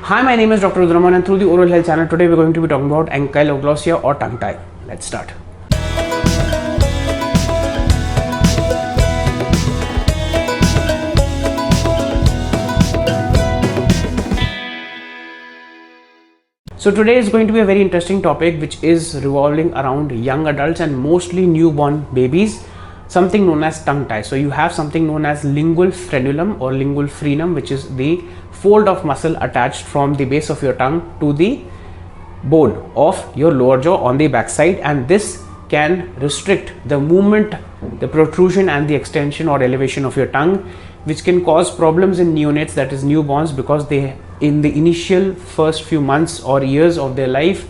Hi, my name is Dr. Rudra Mohan and through the Oral Health channel, today we're going to be talking about Ankyloglossia or tongue tie. Let's start. So today is going to be a very interesting topic which is revolving around young adults and mostly newborn babies, something known as tongue tie. So you have something known as lingual frenulum or lingual frenum, which is the fold of muscle attached from the base of your tongue to the bone of your lower jaw on the backside, and this can restrict the movement, the protrusion and the extension or elevation of your tongue, which can cause problems in neonates, that is newborns, because they in the initial first few months or years of their life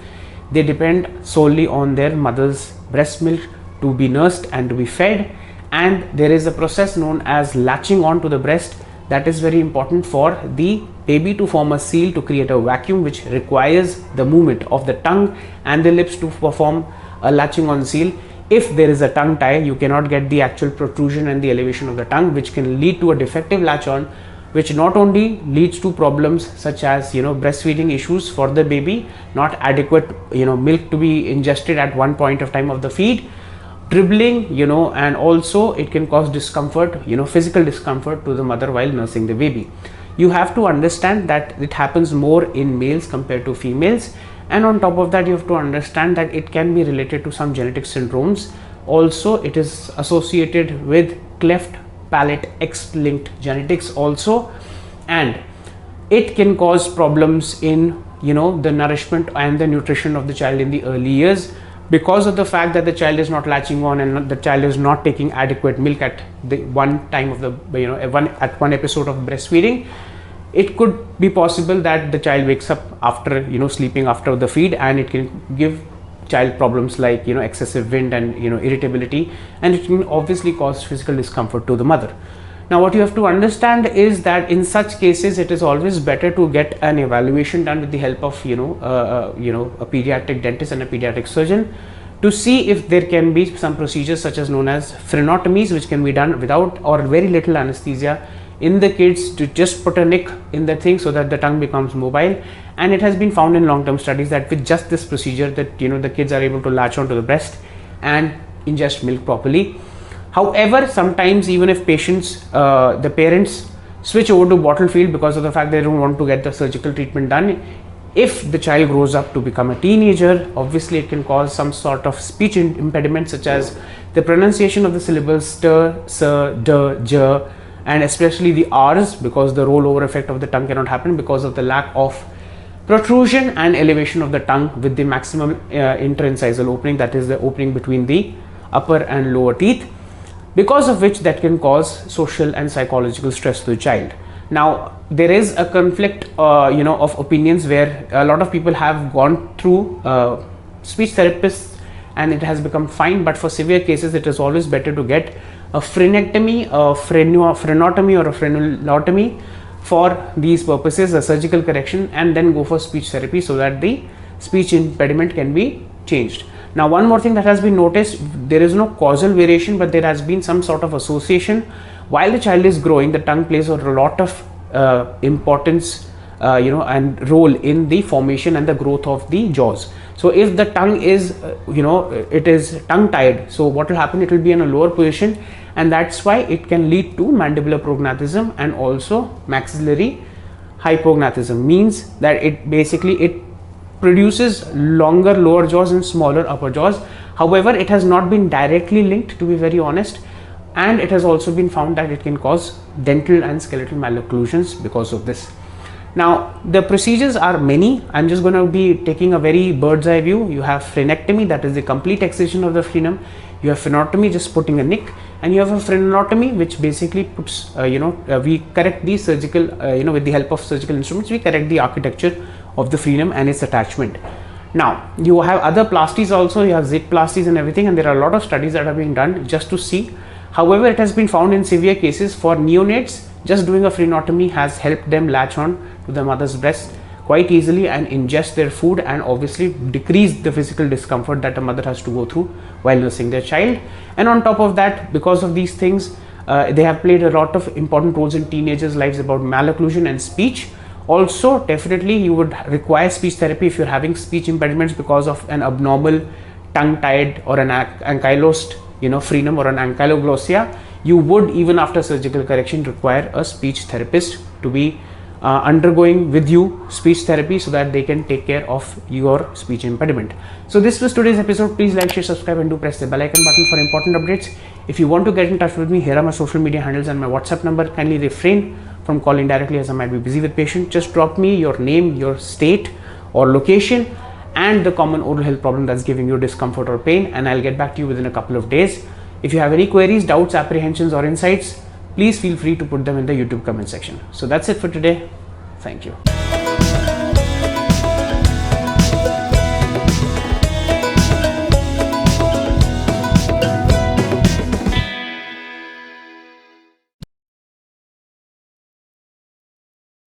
they depend solely on their mother's breast milk to be nursed and to be fed, and there is a process known as latching on to the breast that is very important for the baby to form a seal to create a vacuum, which requires the movement of the tongue and the lips to perform a latching on seal. If there is a tongue tie, you cannot get the actual protrusion and the elevation of the tongue, which can lead to a defective latch on, which not only leads to problems such as breastfeeding issues for the baby, not adequate milk to be ingested at one point of time of the feed, dribbling, and also it can cause discomfort, physical discomfort to the mother while nursing the baby. You have to understand that it happens more in males compared to females, and on top of that you have to understand that it can be related to some genetic syndromes. Also it is associated with cleft palate X-linked genetics also, and it can cause problems in the nourishment and the nutrition of the child in the early years, because of the fact that the child is not latching on and the child is not taking adequate milk at the one time of the one episode of breastfeeding. It could be possible that the child wakes up after sleeping after the feed, and it can give child problems like excessive wind and irritability, and it can obviously cause physical discomfort to the mother. Now what you have to understand is that in such cases it is always better to get an evaluation done with the help of a pediatric dentist and a pediatric surgeon to see if there can be some procedures such as known as Frenectomies, which can be done without or very little anesthesia in the kids, to just put a nick in the thing so that the tongue becomes mobile. And it has been found in long-term studies that with just this procedure that the kids are able to latch onto the breast and ingest milk properly. However, sometimes even if the parents switch over to bottle feed because of the fact they don't want to get the surgical treatment done, if the child grows up to become a teenager, obviously it can cause some sort of speech impediment, such as the pronunciation of the syllables st, s, d, j, and especially the R's, because the rollover effect of the tongue cannot happen because of the lack of protrusion and elevation of the tongue with the maximum interincisal opening, that is the opening between the upper and lower teeth, because of which that can cause social and psychological stress to the child. Now there is a conflict of opinions where a lot of people have gone through speech therapists and it has become fine, but for severe cases it is always better to get a frenectomy, a frenotomy or a frenulotomy for these purposes, a surgical correction, and then go for speech therapy so that the speech impediment can be changed. Now one more thing that has been noticed, there is no causal variation, but there has been some sort of association. While the child is growing, the tongue plays a lot of importance and role in the formation and the growth of the jaws. So if the tongue is it is tongue tied, so what will happen, it will be in a lower position, and that's why it can lead to mandibular prognathism and also maxillary hypognathism. Means that it produces longer lower jaws and smaller upper jaws. However, it has not been directly linked, to be very honest, and it has also been found that it can cause dental and skeletal malocclusions because of this. Now the procedures are many. I'm just going to be taking a very bird's eye view. You have frenectomy, that is the complete excision of the frenum. You have frenotomy, just putting a nick, and you have a frenulotomy, which basically puts we correct the surgical with the help of surgical instruments, we correct the architecture of the frenum and its attachment. Now you have other plasties also, you have zit plasties and everything, and there are a lot of studies that are being done just to see. However, it has been found in severe cases for neonates, just doing a frenotomy has helped them latch on to the mother's breast quite easily and ingest their food, and obviously decrease the physical discomfort that a mother has to go through while nursing their child. And on top of that, because of these things, they have played a lot of important roles in teenagers' lives about malocclusion and speech. Also, definitely you would require speech therapy if you're having speech impediments because of an abnormal tongue tied or an ankylosed frenum or an ankyloglossia. You would, even after surgical correction, require a speech therapist to be undergoing with you speech therapy so that they can take care of your speech impediment. So this was today's episode. Please like, share, subscribe and do press the bell icon button for important updates. If you want to get in touch with me, here are my social media handles and my WhatsApp number. Kindly refrain from calling directly as I might be busy with patient. Just drop me your name, your state or location and the common oral health problem that's giving you discomfort or pain, and I'll get back to you within a couple of days. If you have any queries, doubts, apprehensions or insights, please feel free to put them in the YouTube comment section. So that's it for today. Thank you.